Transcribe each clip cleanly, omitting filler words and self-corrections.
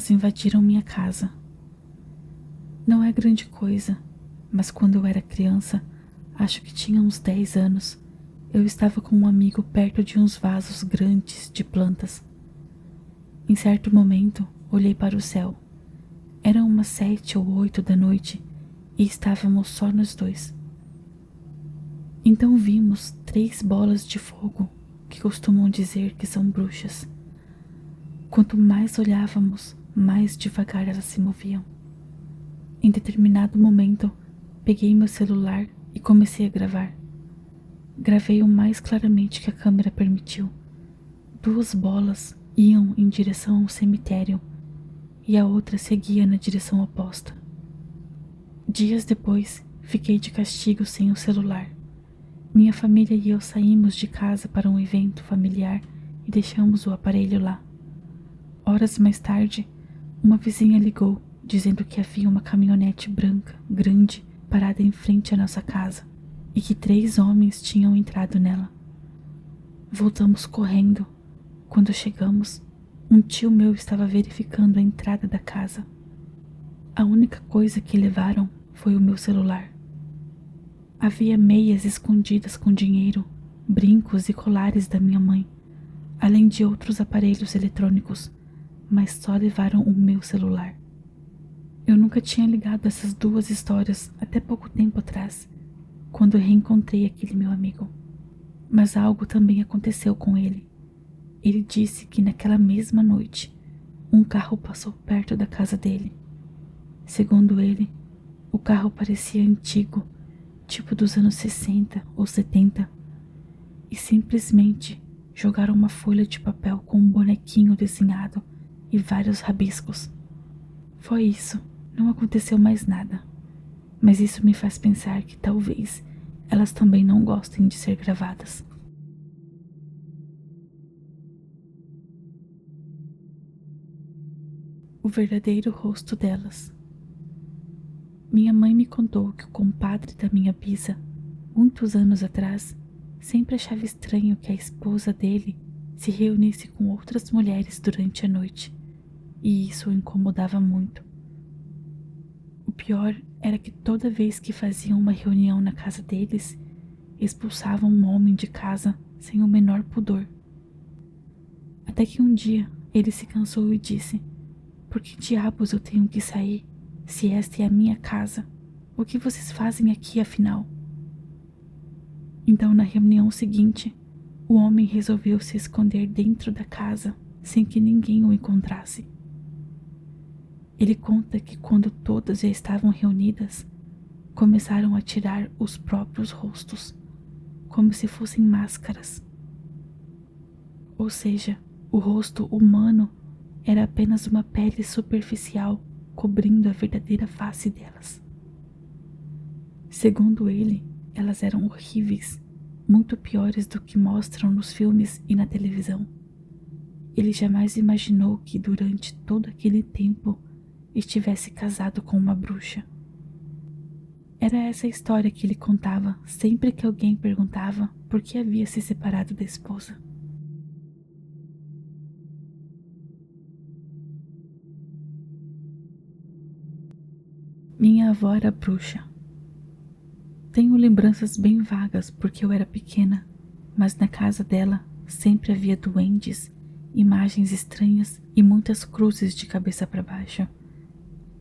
Elas invadiram minha casa. Não é grande coisa, mas quando eu era criança, acho que tinha uns 10 anos, eu estava com um amigo perto de uns vasos grandes de plantas. Em certo momento, olhei para o céu. Eram umas 7 ou 8 da noite e estávamos só nós dois. Então vimos 3 bolas de fogo, que costumam dizer que são bruxas. Quanto mais olhávamos, mais devagar elas se moviam. Em determinado momento, peguei meu celular e comecei a gravar. Gravei o mais claramente que a câmera permitiu. 2 bolas iam em direção ao cemitério e a outra seguia na direção oposta. Dias depois, fiquei de castigo sem o celular. Minha família e eu saímos de casa para um evento familiar e deixamos o aparelho lá. Horas mais tarde, uma vizinha ligou, dizendo que havia uma caminhonete branca, grande, parada em frente à nossa casa e que 3 homens tinham entrado nela. Voltamos correndo. Quando chegamos, um tio meu estava verificando a entrada da casa. A única coisa que levaram foi o meu celular. Havia meias escondidas com dinheiro, brincos e colares da minha mãe, além de outros aparelhos eletrônicos, mas só levaram o meu celular. Eu nunca tinha ligado essas 2 histórias até pouco tempo atrás, quando reencontrei aquele meu amigo. Mas algo também aconteceu com ele. Ele disse que naquela mesma noite, um carro passou perto da casa dele. Segundo ele, o carro parecia antigo, tipo dos anos 60 ou 70, e simplesmente jogaram uma folha de papel com um bonequinho desenhado e vários rabiscos. Foi isso, não aconteceu mais nada. Mas isso me faz pensar que talvez elas também não gostem de ser gravadas. O verdadeiro rosto delas. Minha mãe me contou que o compadre da minha bisa, muitos anos atrás, sempre achava estranho que a esposa dele se reunisse com outras mulheres durante a noite, e isso o incomodava muito. O pior era que toda vez que faziam uma reunião na casa deles, expulsavam um homem de casa sem o menor pudor. Até que um dia ele se cansou e disse: "Por que diabos eu tenho que sair, se esta é a minha casa? O que vocês fazem aqui, afinal?" Então, na reunião seguinte, o homem resolveu se esconder dentro da casa sem que ninguém o encontrasse. Ele conta que quando todas já estavam reunidas, começaram a tirar os próprios rostos, como se fossem máscaras. Ou seja, o rosto humano era apenas uma pele superficial cobrindo a verdadeira face delas. Segundo ele, elas eram horríveis, muito piores do que mostram nos filmes e na televisão. Ele jamais imaginou que durante todo aquele tempo estivesse casado com uma bruxa. Era essa a história que ele contava sempre que alguém perguntava por que havia se separado da esposa. Minha avó era bruxa. Tenho lembranças bem vagas porque eu era pequena, mas na casa dela sempre havia duendes, imagens estranhas e muitas cruzes de cabeça para baixo.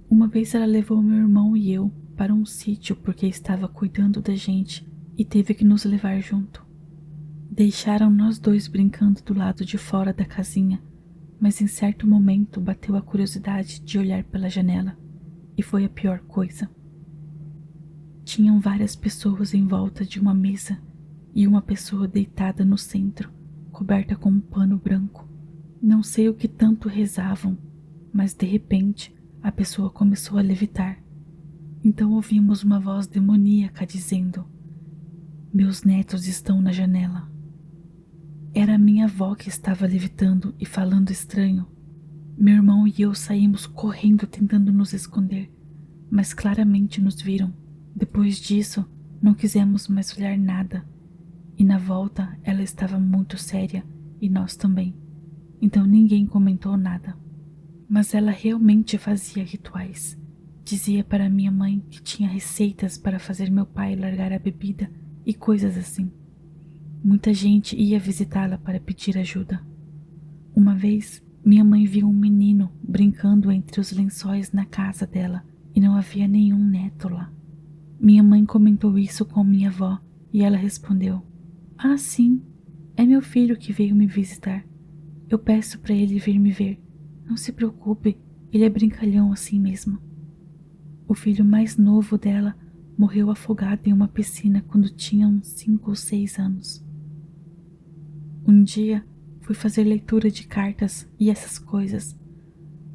Uma vez ela levou meu irmão e eu para um sítio porque estava cuidando da gente e teve que nos levar junto. Deixaram nós 2 brincando do lado de fora da casinha, mas em certo momento bateu a curiosidade de olhar pela janela, e foi a pior coisa. Tinham várias pessoas em volta de uma mesa e uma pessoa deitada no centro, coberta com um pano branco. Não sei o que tanto rezavam, mas de repente a pessoa começou a levitar. Então ouvimos uma voz demoníaca dizendo: "Meus netos estão na janela." Era a minha avó que estava levitando e falando estranho. Meu irmão e eu saímos correndo tentando nos esconder, mas claramente nos viram. Depois disso, não quisemos mais olhar nada, e na volta ela estava muito séria e nós também, então ninguém comentou nada. Mas ela realmente fazia rituais. Dizia para minha mãe que tinha receitas para fazer meu pai largar a bebida e coisas assim. Muita gente ia visitá-la para pedir ajuda. Uma vez, minha mãe viu um menino brincando entre os lençóis na casa dela e não havia nenhum neto lá. Minha mãe comentou isso com minha avó e ela respondeu: "Ah, sim, é meu filho que veio me visitar. Eu peço para ele vir me ver. Não se preocupe, ele é brincalhão assim mesmo." O filho mais novo dela morreu afogado em uma piscina quando tinha uns 5 ou 6 anos. Um dia, fui fazer leitura de cartas e essas coisas.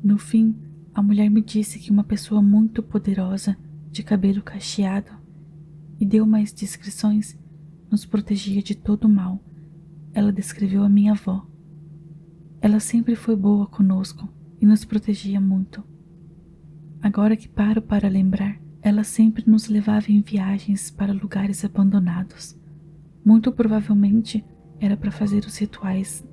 No fim, a mulher me disse que uma pessoa muito poderosa, de cabelo cacheado, e deu mais descrições, nos protegia de todo o mal. Ela descreveu a minha avó. Ela sempre foi boa conosco e nos protegia muito. Agora que paro para lembrar, ela sempre nos levava em viagens para lugares abandonados. Muito provavelmente era para fazer os rituais